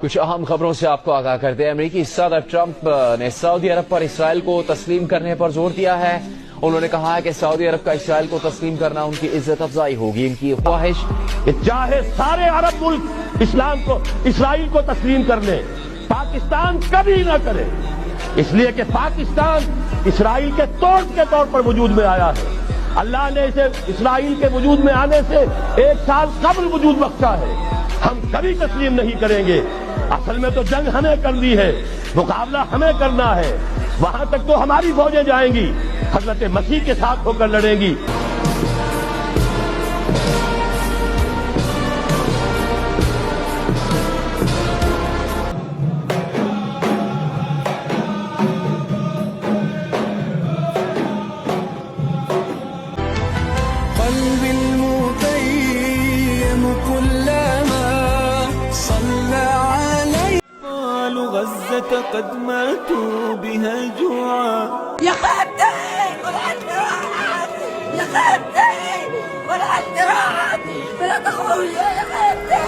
کچھ اہم خبروں سے آپ کو آگاہ کرتے ہیں۔ امریکی صدر ٹرمپ نے سعودی عرب پر اسرائیل کو تسلیم کرنے پر زور دیا ہے۔ انہوں نے کہا ہے کہ سعودی عرب کا اسرائیل کو تسلیم کرنا ان کی عزت افزائی ہوگی۔ ان کی خواہش کہ چاہے سارے عرب ملک اسرائیل کو تسلیم کر لیں، پاکستان کبھی نہ کرے، اس لیے کہ پاکستان اسرائیل کے توڑ کے طور پر وجود میں آیا ہے۔ اللہ نے اسے اسرائیل کے وجود میں آنے سے 1 سال قبل وجود بخشا ہے۔ ہم کبھی تسلیم نہیں کریں گے۔ اصل میں تو جنگ ہمیں کرنی ہے، مقابلہ ہمیں کرنا ہے۔ وہاں تک تو ہماری فوجیں جائیں گی، حضرت مسیح کے ساتھ ہو کر لڑیں گی۔ قد ماتوا بها جوعا يا خالتي يا خالتي ولا تخويا يا خالتي۔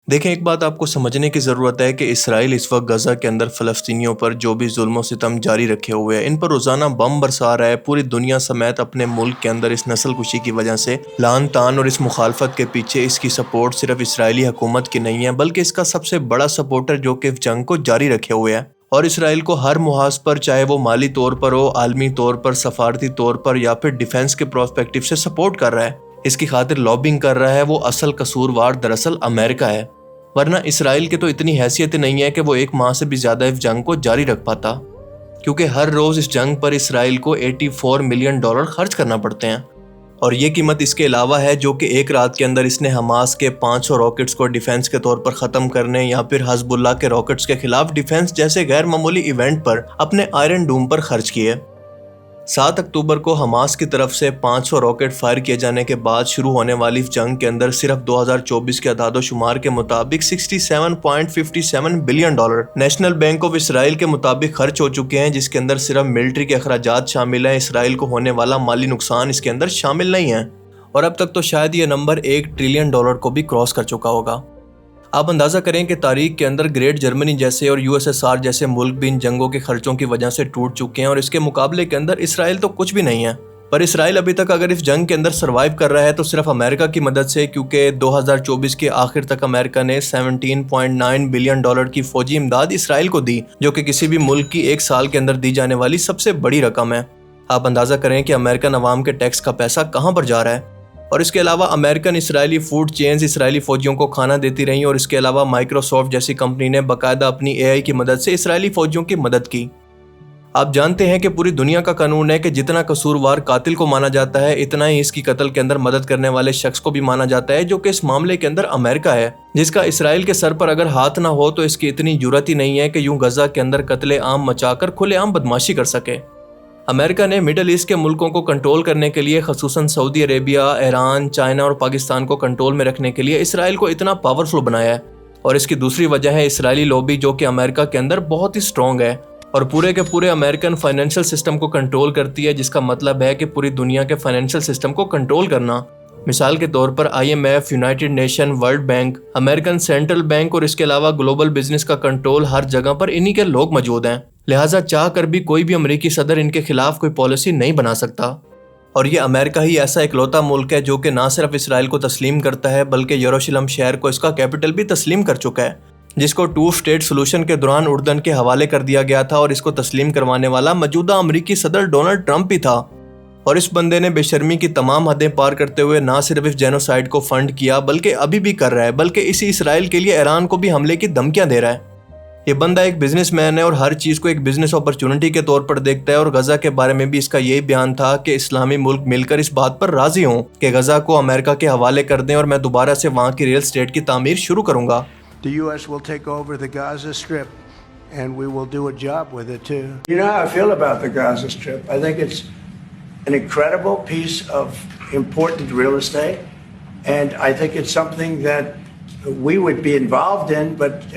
دیکھیں، ایک بات آپ کو سمجھنے کی ضرورت ہے کہ اسرائیل اس وقت غزہ کے اندر فلسطینیوں پر جو بھی ظلم و ستم جاری رکھے ہوئے ہیں، ان پر روزانہ بم برسا رہا ہے۔ پوری دنیا سمیت اپنے ملک کے اندر اس نسل کشی کی وجہ سے لعن طعن، اور اس مخالفت کے پیچھے اس کی سپورٹ صرف اسرائیلی حکومت کی نہیں ہے، بلکہ اس کا سب سے بڑا سپورٹر جو کہ جنگ کو جاری رکھے ہوئے ہے اور اسرائیل کو ہر محاذ پر، چاہے وہ مالی طور پر ہو، عالمی طور پر، سفارتی طور پر، یا پھر ڈیفنس کے پروسپیکٹیو سے سپورٹ کر رہا ہے، اس کی خاطر لابنگ کر رہا ہے۔ وہ اصل قصوروار دراصل امریکہ ہے، ورنہ اسرائیل کی تو اتنی حیثیت نہیں ہے کہ وہ 1 ماہ سے بھی زیادہ اس جنگ کو جاری رکھ پاتا، کیونکہ ہر روز اس جنگ پر اسرائیل کو $84 ملین خرچ کرنا پڑتے ہیں، اور یہ قیمت اس کے علاوہ ہے جو کہ ایک رات کے اندر اس نے حماس کے 500 راکٹس کو ڈیفنس کے طور پر ختم کرنے، یا پھر حزب اللہ کے راکٹس کے خلاف ڈیفنس جیسے غیر معمولی ایونٹ پر اپنے آئرن ڈوم پر خرچ کیے۔ 7 اکتوبر کو حماس کی طرف سے 500 راکٹ فائر کیے جانے کے بعد شروع ہونے والی اس جنگ کے اندر صرف 2024 کے اعداد و شمار کے مطابق $67.57 billion national bank of Israel کے مطابق خرچ ہو چکے ہیں، جس کے اندر صرف ملٹری کے اخراجات شامل ہیں۔ اسرائیل کو ہونے والا مالی نقصان اس کے اندر شامل نہیں ہے، اور اب تک تو شاید یہ نمبر $1 ٹریلین کو بھی کراس کر چکا ہوگا۔ آپ اندازہ کریں کہ تاریخ کے اندر گریٹ جرمنی جیسے اور USSR جیسے ملک بھی ان جنگوں کے خرچوں کی وجہ سے ٹوٹ چکے ہیں، اور اس کے مقابلے کے اندر اسرائیل تو کچھ بھی نہیں ہے۔ پر اسرائیل ابھی تک اگر اس جنگ کے اندر سروائیو کر رہا ہے تو صرف امریکہ کی مدد سے، کیونکہ 2024 کے آخر تک امریکہ نے $17.9 بلین کی فوجی امداد اسرائیل کو دی، جو کہ کسی بھی ملک کی 1 سال کے اندر دی جانے والی سب سے بڑی رقم ہے۔ آپ اندازہ کریں کہ امریکن عوام کے ٹیکس کا پیسہ کہاں پر جا رہا ہے۔ اور اس کے علاوہ امریکن اسرائیلی فوڈ چینز اسرائیلی فوجیوں کو کھانا دیتی رہیں، اور اس کے علاوہ مائکروسافٹ جیسی کمپنی نے باقاعدہ اپنی AI کی مدد سے اسرائیلی فوجیوں کی مدد کی۔ آپ جانتے ہیں کہ پوری دنیا کا قانون ہے کہ جتنا قصوروار قاتل کو مانا جاتا ہے، اتنا ہی اس کی قتل کے اندر مدد کرنے والے شخص کو بھی مانا جاتا ہے، جو کہ اس معاملے کے اندر امریکہ ہے، جس کا اسرائیل کے سر پر اگر ہاتھ نہ ہو تو اس کی اتنی جرات ہی نہیں ہے کہ یوں غزہ کے اندر قتل عام مچا کر کھلے عام بدماشی کر سکے۔ امریکہ نے مڈل ایسٹ کے ملکوں کو کنٹرول کرنے کے لیے، خصوصاً سعودی عربیہ، ایران، چائنا اور پاکستان کو کنٹرول میں رکھنے کے لیے اسرائیل کو اتنا پاورفل بنایا ہے، اور اس کی دوسری وجہ ہے اسرائیلی لوبی، جو کہ امریکہ کے اندر بہت ہی سٹرونگ ہے اور پورے کے پورے امریکن فائنینشل سسٹم کو کنٹرول کرتی ہے، جس کا مطلب ہے کہ پوری دنیا کے فائنینشل سسٹم کو کنٹرول کرنا۔ مثال کے طور پر IMF، United nation, world bank, American central bank, اور اس کے علاوہ گلوبل بزنس کا کنٹرول ہر جگہ پر انہی کے لوگ موجود ہیں، لہٰذا چاہ کر بھی کوئی بھی امریکی صدر ان کے خلاف کوئی پالیسی نہیں بنا سکتا۔ اور یہ امریکہ ہی ایسا اکلوتا ملک ہے جو کہ نہ صرف اسرائیل کو تسلیم کرتا ہے، بلکہ یروشلم شہر کو اس کا کیپٹل بھی تسلیم کر چکا ہے، جس کو 2 اسٹیٹ سولوشن کے دوران اردن کے حوالے کر دیا گیا تھا، اور اس کو تسلیم کروانے والا موجودہ امریکی صدر ڈونلڈ ٹرمپ ہی تھا۔ اور اس بندے نے بے شرمی کی تمام حدیں پار کرتے ہوئے نہ صرف اس جینوسائیڈ کو فنڈ کیا، بلکہ ابھی بھی کر رہا ہے، بلکہ اسی اسرائیل کے لیے ایران کو بھی حملے کی دھمکیاں دے رہا ہے۔ یہ بندہ ایک بزنس مین ہے اور ہر چیز کو ایک بزنس اپرچونٹی کے طور پر دیکھتا ہے، اور غزہ کے بارے میں بھی اس کا یہی بیان تھا کہ اسلامی ملک مل کر اس بات پر راضی ہوں کہ غزہ کو امریکہ کے حوالے کر دیں، اور میں دوبارہ سے وہاں کی ریل اسٹیٹ کی تعمیر شروع کروں گا۔ The U.S. will take over the Gaza Strip, and we will do a job with it too. You know how I feel about the Gaza Strip. I think it's an incredible piece of important real estate, and I think it's something that we would be involved in, but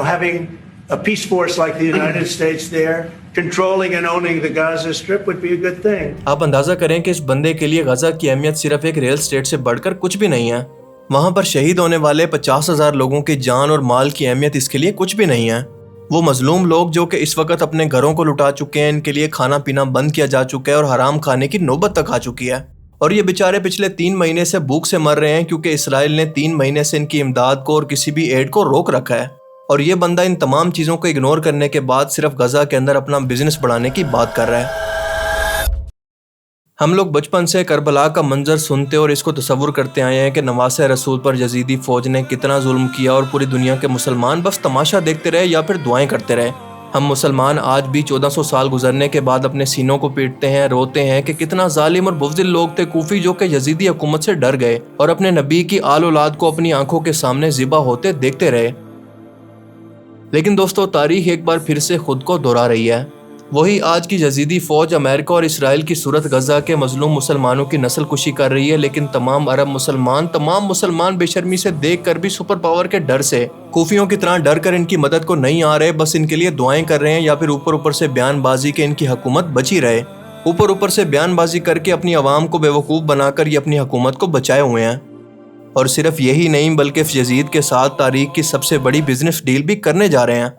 having a peace force like the United States there, controlling and owning the Gaza Strip would be a good thing. آپ اندازہ کریں کہ اس بندے کے لیے غزہ کی اہمیت صرف ایک ریل اسٹیٹ سے بڑھ کر کچھ بھی نہیں ہے۔ وہاں پر شہید ہونے والے 50,000 لوگوں کی جان اور مال کی اہمیت اس کے لیے کچھ بھی نہیں ہے۔ وہ مظلوم لوگ جو کہ اس وقت اپنے گھروں کو لٹا چکے ہیں، ان کے لیے کھانا پینا بند کیا جا چکا ہے اور حرام کھانے کی نوبت تک آ چکی ہے، اور یہ بیچارے پچھلے 3 مہینے سے بھوک سے مر رہے ہیں کیونکہ اسرائیل نے 3 مہینے سے ان کی امداد کو اور کسی بھی ایڈ کو روک رکھا ہے، اور یہ بندہ ان تمام چیزوں کو اگنور کرنے کے بعد صرف غزہ کے اندر اپنا بزنس بڑھانے کی بات کر رہا ہے۔ ہم لوگ بچپن سے کربلا کا منظر سنتے اور اس کو تصور کرتے آئے ہیں کہ نواسہ رسول پر یزیدی فوج نے کتنا ظلم کیا اور پوری دنیا کے مسلمان بس تماشا دیکھتے رہے یا پھر دعائیں کرتے رہے۔ ہم مسلمان آج بھی 1400 سال گزرنے کے بعد اپنے سینوں کو پیٹتے ہیں، روتے ہیں کہ کتنا ظالم اور بغض لوگ تھے کوفی جو کہ یزیدی حکومت سے ڈر گئے اور اپنے نبی کی آل اولاد کو اپنی آنکھوں کے سامنے ذبح ہوتے دیکھتے رہے۔ لیکن دوستو، تاریخ ایک بار پھر سے خود کو دہرا رہی ہے۔ وہی آج کی یزیدی فوج امریکہ اور اسرائیل کی صورت غزہ کے مظلوم مسلمانوں کی نسل کشی کر رہی ہے، لیکن تمام عرب مسلمان بے شرمی سے دیکھ کر بھی سپر پاور کے ڈر سے کوفیوں کی طرح ڈر کر ان کی مدد کو نہیں آ رہے، بس ان کے لیے دعائیں کر رہے ہیں یا پھر اوپر سے بیان بازی کے ان کی حکومت بچی رہے۔ اوپر سے بیان بازی کر کے اپنی عوام کو بیوقوف بنا کر یہ اپنی حکومت کو بچائے ہوئے ہیں، اور صرف یہی نہیں بلکہ یزید کے ساتھ تاریخ کی سب سے بڑی بزنس ڈیل بھی کرنے جا رہے ہیں۔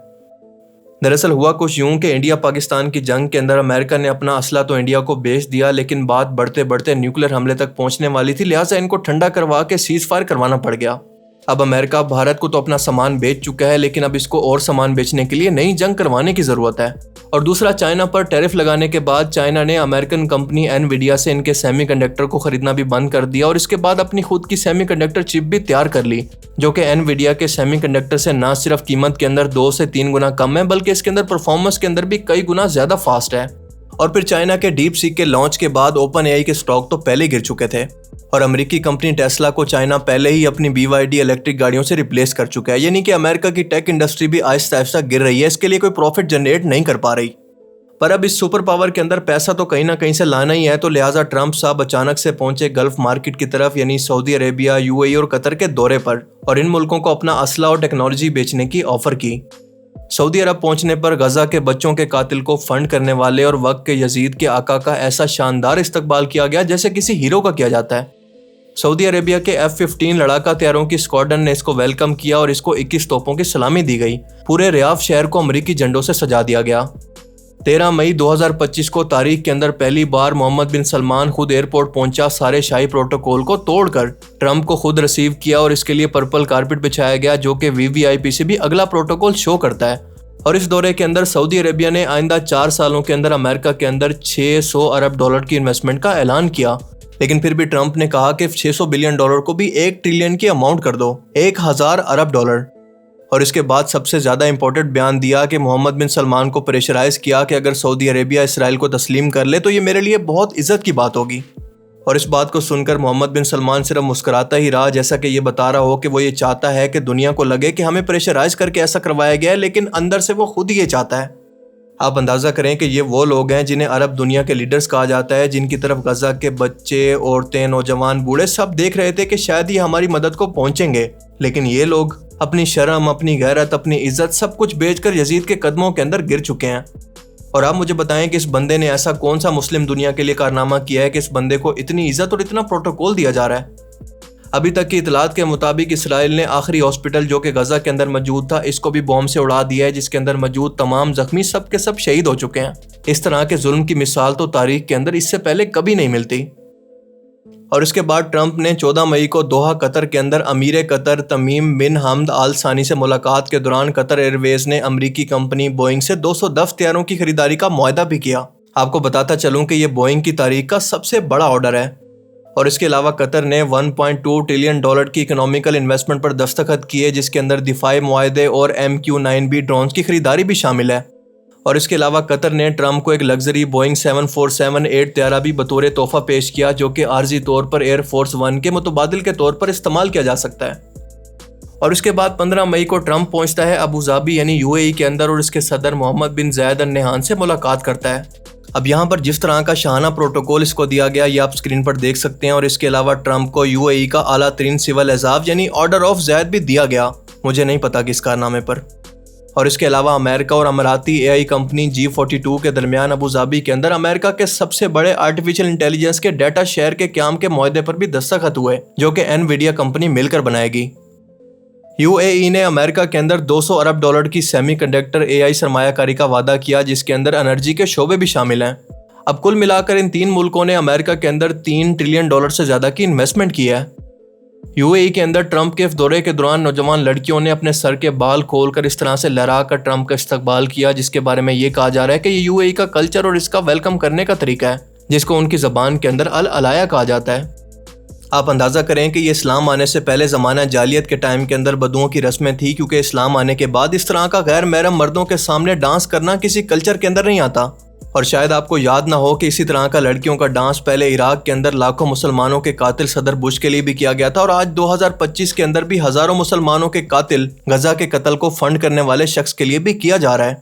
دراصل ہوا کچھ یوں کہ انڈیا پاکستان کی جنگ کے اندر امریکہ نے اپنا اسلحہ تو انڈیا کو بیچ دیا، لیکن بات بڑھتے نیوکلیر حملے تک پہنچنے والی تھی، لہٰذا ان کو ٹھنڈا کروا کے سیز فائر کروانا پڑ گیا۔ اب امریکہ بھارت کو تو اپنا سامان بیچ چکا ہے، لیکن اب اس کو اور سامان بیچنے کے لیے نئی جنگ کروانے کی ضرورت ہے۔ اور دوسرا، چائنا پر ٹیرف لگانے کے بعد چائنا نے امریکن کمپنی انویڈیا سے ان کے سیمی کنڈکٹر کو خریدنا بھی بند کر دیا، اور اس کے بعد اپنی خود کی سیمی کنڈکٹر چپ بھی تیار کر لی، جو کہ انویڈیا کے سیمی کنڈکٹر سے نہ صرف قیمت کے اندر 2 سے 3 گنا کم ہے، بلکہ اس کے اندر پرفارمنس کے اندر بھی کئی گنا زیادہ فاسٹ ہے۔ اور پھر چائنا کے ڈیپ سیک کے لانچ کے بعد اوپن اے آئی کے سٹاک تو پہلے گر چکے تھے، اور امریکی کمپنی ٹیسلا کو چائنا پہلے ہی اپنی BYD الیکٹرک گاڑیوں سے ریپلیس کر چکا ہے، یعنی کہ امریکہ کی ٹیک انڈسٹری بھی آہستہ آہستہ گر رہی ہے، اس کے لیے کوئی پروفٹ جنریٹ نہیں کر پا رہی۔ پر اب اس سپر پاور کے اندر پیسہ تو کہیں نہ کہیں سے لانا ہی ہے، تو لہٰذا ٹرمپ صاحب اچانک سے پہنچے گلف مارکیٹ کی طرف، یعنی سعودی عربیہ، UAE اور قطر کے دورے پر، اور ان ملکوں کو اپنا اسلحہ اور ٹیکنالوجی بیچنے کی آفر کی۔ سعودی عرب پہنچنے پر غزہ کے بچوں کے قاتل کو فنڈ کرنے والے اور وقت کے یزید کے آقا کا ایسا شاندار استقبال کیا گیا جیسے کسی ہیرو کا کیا جاتا ہے۔ سعودی عربیہ کے F-15 لڑاکا طیاروں کی اسکواڈرن نے اس کو ویلکم کیا اور اس کو 21 توپوں کی سلامی دی گئی۔ پورے ریاض شہر کو امریکی جھنڈوں سے سجا دیا گیا۔ 13 مئی 2025 کو تاریخ کے اندر پہلی بار محمد بن سلمان خود ایئرپورٹ پہنچا، سارے شاہی پروٹوکول کو توڑ کر ٹرمپ کو خود ریسیو کیا، اور اس کے لیے پرپل کارپٹ بچھایا گیا، جو کہ VVIP سے بھی اگلا پروٹوکول شو کرتا ہے۔ اور اس دورے کے اندر سعودی عربیہ نے آئندہ 4 سالوں کے اندر امریکہ کے اندر $600 ارب کی انویسٹمنٹ کا اعلان کیا، لیکن پھر بھی ٹرمپ نے کہا کہ $600 بلین کو بھی 1 ٹریلین کی اماؤنٹ کر دو، 1000 ارب ڈالر۔ اور اس کے بعد سب سے زیادہ امپورٹنٹ بیان دیا کہ محمد بن سلمان کو پریشرائز کیا کہ اگر سعودی عربیہ اسرائیل کو تسلیم کر لے تو یہ میرے لیے بہت عزت کی بات ہوگی۔ اور اس بات کو سن کر محمد بن سلمان صرف مسکراتا ہی رہا، جیسا کہ یہ بتا رہا ہو کہ وہ یہ چاہتا ہے کہ دنیا کو لگے کہ ہمیں پریشرائز کر کے ایسا کروایا گیا ہے، لیکن اندر سے وہ خود ہی یہ چاہتا ہے۔ آپ اندازہ کریں کہ یہ وہ لوگ ہیں جنہیں عرب دنیا کے لیڈرز کہا جاتا ہے، جن کی طرف غزہ کے بچے، عورتیں، نوجوان، بوڑھے سب دیکھ رہے تھے کہ شاید یہ ہماری مدد کو پہنچیں گے، لیکن یہ لوگ اپنی شرم، اپنی غیرت، اپنی عزت سب کچھ بیچ کر یزید کے قدموں کے اندر گر چکے ہیں۔ اور آپ مجھے بتائیں کہ اس بندے نے ایسا کون سا مسلم دنیا کے لیے کارنامہ کیا ہے کہ اس بندے کو اتنی عزت اور اتنا پروٹوکول دیا جا رہا ہے۔ ابھی تک کی اطلاعات کے مطابق اسرائیل نے آخری ہاسپٹل جو کہ غزہ کے اندر موجود تھا، اس کو بھی بوم سے اڑا دیا ہے، جس کے اندر موجود تمام زخمی سب کے سب شہید ہو چکے ہیں۔ اس طرح کے ظلم کی مثال تو تاریخ کے اندر اس سے پہلے کبھی نہیں ملتی۔ اور اس کے بعد ٹرمپ نے 14 مئی کو دوحہ قطر کے اندر امیر قطر تمیم بن حمد آل ثانی سے ملاقات کے دوران قطر ایئر ویز نے امریکی کمپنی بوئنگ سے 210 طیاروں کی خریداری کا معاہدہ بھی کیا۔ آپ کو بتاتا چلوں کہ یہ بوئنگ کی تاریخ کا سب سے بڑا آرڈر ہے۔ اور اس کے علاوہ قطر نے $1.2 ٹریلین کی اکنامیکل انویسٹمنٹ پر دستخط کیے، جس کے اندر دفاعی معاہدے اور MQ-9B ڈرونز کی خریداری بھی شامل ہے۔ اور اس کے علاوہ قطر نے ٹرمپ کو ایک لگژری بوئنگ 747-8 طیارہ بھی بطور تحفہ پیش کیا، جو کہ عارضی طور پر ایئر فورس 1 کے متبادل کے طور پر استعمال کیا جا سکتا ہے۔ اور اس کے بعد 15 مئی کو ٹرمپ پہنچتا ہے ابو ظبی یعنی UAE کے اندر، اور اس کے صدر محمد بن زائد ال نہیان سے ملاقات کرتا ہے۔ اب یہاں پر جس طرح کا شاہانہ پروٹوکول اس کو دیا گیا یہ آپ سکرین پر دیکھ سکتے ہیں، اور اس کے علاوہ ٹرمپ کو UAE کا اعلیٰ ترین سول اعزاز یعنی آرڈر آف زید بھی دیا گیا، مجھے نہیں پتا کس کارنامے پر۔ اور اس کے علاوہ امریکہ اور اماراتی AI کمپنی G42 کے درمیان ابو ظبی کے اندر امریکہ کے سب سے بڑے آرٹیفیشل انٹیلیجنس کے ڈیٹا شیئر کے قیام کے معاہدے پر بھی دستخط ہوئے، جو کہ NVIDIA کمپنی مل کر بنائے گی۔ UAE نے امریکہ کے اندر $200 ارب کی سیمی کنڈکٹر AI سرمایہ کاری کا وعدہ کیا، جس کے اندر انرجی کے شعبے بھی شامل ہیں۔ اب کل ملا کر ان تین ملکوں نے امریکہ کے اندر $3 ٹریلین سے زیادہ کی انویسٹمنٹ کی ہے۔ UAE کے اندر ٹرمپ کے دورے کے دوران نوجوان لڑکیوں نے اپنے سر کے بال کھول کر اس طرح سے لہرا کر ٹرمپ کا استقبال کیا، جس کے بارے میں یہ کہا جا رہا ہے کہ یہ UAE کا کلچر اور اس کا ویلکم کرنے کا طریقہ ہے، جس کو ان کی زبان کے اندر العلایا کہا جاتا ہے۔ آپ اندازہ کریں کہ یہ اسلام آنے سے پہلے زمانہ جاہلیت کے ٹائم کے اندر بدوؤں کی رسمیں تھی، کیونکہ اسلام آنے کے بعد اس طرح کا غیر محرم مردوں کے سامنے ڈانس کرنا کسی کلچر کے اندر نہیں آتا۔ اور شاید آپ کو یاد نہ ہو کہ اسی طرح کا لڑکیوں کا ڈانس پہلے عراق کے اندر لاکھوں مسلمانوں کے قاتل صدر بش کے لیے بھی کیا گیا تھا، اور آج 2025 کے اندر بھی ہزاروں مسلمانوں کے قاتل غزہ کے قتل کو فنڈ کرنے والے شخص کے لیے بھی کیا جا رہا ہے۔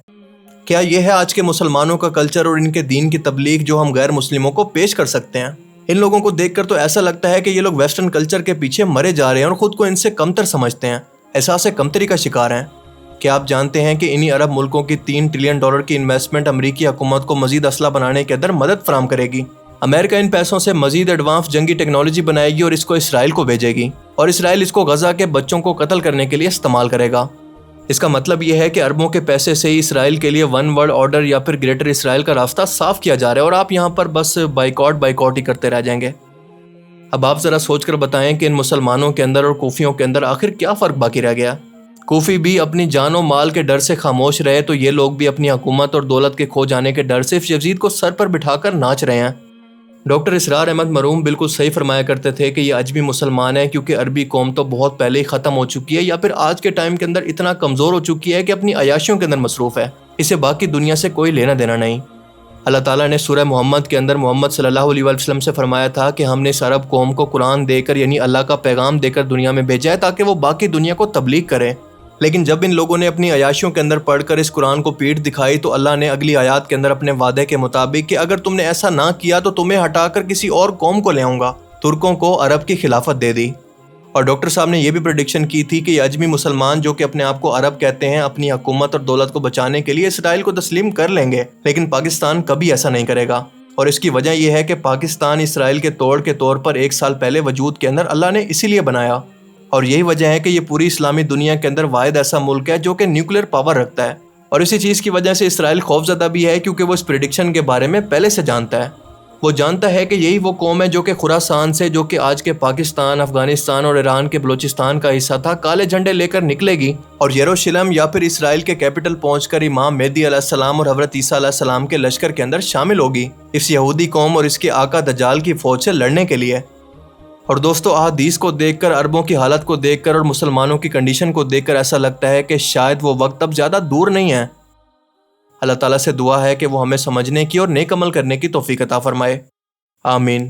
کیا یہ ہے آج کے مسلمانوں کا کلچر اور ان کے دین کی تبلیغ جو ہم غیر مسلموں کو پیش کر سکتے ہیں؟ ان لوگوں کو دیکھ کر تو ایسا لگتا ہے کہ یہ لوگ ویسٹرن کلچر کے پیچھے مرے جا رہے ہیں اور خود کو ان سے کمتر سمجھتے ہیں، احساس کمتری کا شکار ہیں۔ کیا آپ جانتے ہیں کہ انہی عرب ملکوں کی $3 ٹریلین کی انویسٹمنٹ امریکی حکومت کو مزید اسلحہ بنانے کے اندر مدد فراہم کرے گی؟ امریکہ ان پیسوں سے مزید ایڈوانس جنگی ٹیکنالوجی بنائے گی اور اس کو اسرائیل کو بھیجے گی، اور اسرائیل اس کو غزہ کے بچوں کو قتل کرنے کے لیے استعمال کرے گا۔ اس کا مطلب یہ ہے کہ اربوں کے پیسے سے ہی اسرائیل کے لیے ون ورلڈ آرڈر یا پھر گریٹر اسرائیل کا راستہ صاف کیا جا رہا ہے، اور آپ یہاں پر بس بائیکاٹ ہی کرتے رہ جائیں گے۔ اب آپ ذرا سوچ کر بتائیں کہ ان مسلمانوں کے اندر اور کوفیوں کے اندر آخر کیا فرق باقی رہ گیا؟ کوفی بھی اپنی جان و مال کے ڈر سے خاموش رہے، تو یہ لوگ بھی اپنی حکومت اور دولت کے کھو جانے کے ڈر سے یزید کو سر پر بٹھا کر ناچ رہے ہیں۔ ڈاکٹر اسرار احمد مرحوم بالکل صحیح فرمایا کرتے تھے کہ یہ اجمی مسلمان ہیں، کیونکہ عربی قوم تو بہت پہلے ہی ختم ہو چکی ہے، یا پھر آج کے ٹائم کے اندر اتنا کمزور ہو چکی ہے کہ اپنی عیاشیوں کے اندر مصروف ہے، اسے باقی دنیا سے کوئی لینا دینا نہیں۔ اللہ تعالیٰ نے سورہ محمد کے اندر محمد صلی اللہ علیہ وسلم سے فرمایا تھا کہ ہم نے اس عرب قوم کو قرآن دے کر، یعنی اللہ کا پیغام دے کر دنیا میں بھیجا ہے تاکہ وہ باقی دنیا کو تبلیغ کرے۔ لیکن جب ان لوگوں نے اپنی عیاشیوں کے اندر پڑھ کر اس قرآن کو پیٹھ دکھائی، تو اللہ نے اگلی آیات کے اندر اپنے وعدے کے مطابق کہ اگر تم نے ایسا نہ کیا تو تمہیں ہٹا کر کسی اور قوم کو لے آؤں گا، ترکوں کو عرب کی خلافت دے دی۔ اور ڈاکٹر صاحب نے یہ بھی پریڈکشن کی تھی کہ یہ اجمی مسلمان جو کہ اپنے آپ کو عرب کہتے ہیں، اپنی حکومت اور دولت کو بچانے کے لیے اسرائیل کو تسلیم کر لیں گے، لیکن پاکستان کبھی ایسا نہیں کرے گا۔ اور اس کی وجہ یہ ہے کہ پاکستان اسرائیل کے توڑ کے طور پر 1 سال پہلے وجود کے اندر اللہ نے اسی لیے بنایا، اور یہی وجہ ہے کہ یہ پوری اسلامی دنیا کے اندر واحد ایسا ملک ہے جو کہ نیوکلیر پاور رکھتا ہے۔ اور اسی چیز کی وجہ سے اسرائیل خوفزدہ بھی ہے، کیونکہ وہ اس پریڈکشن کے بارے میں پہلے سے جانتا ہے۔ وہ جانتا ہے کہ یہی وہ قوم ہے جو کہ خراسان سے، جو کہ آج کے پاکستان، افغانستان اور ایران کے بلوچستان کا حصہ تھا، کالے جھنڈے لے کر نکلے گی اور یروشلم یا پھر اسرائیل کے کیپٹل پہنچ کر امام مہدی علیہ السلام اور حضرت عیسیٰ علیہ السلام کے لشکر کے اندر شامل ہوگی، اس یہودی قوم اور اس کے آقا دجال کی فوج سے لڑنے کے لیے۔ اور دوستو، احادیث کو دیکھ کر، عربوں کی حالت کو دیکھ کر اور مسلمانوں کی کنڈیشن کو دیکھ کر ایسا لگتا ہے کہ شاید وہ وقت اب زیادہ دور نہیں ہے۔ اللہ تعالیٰ سے دعا ہے کہ وہ ہمیں سمجھنے کی اور نیک عمل کرنے کی توفیق عطا فرمائے، آمین۔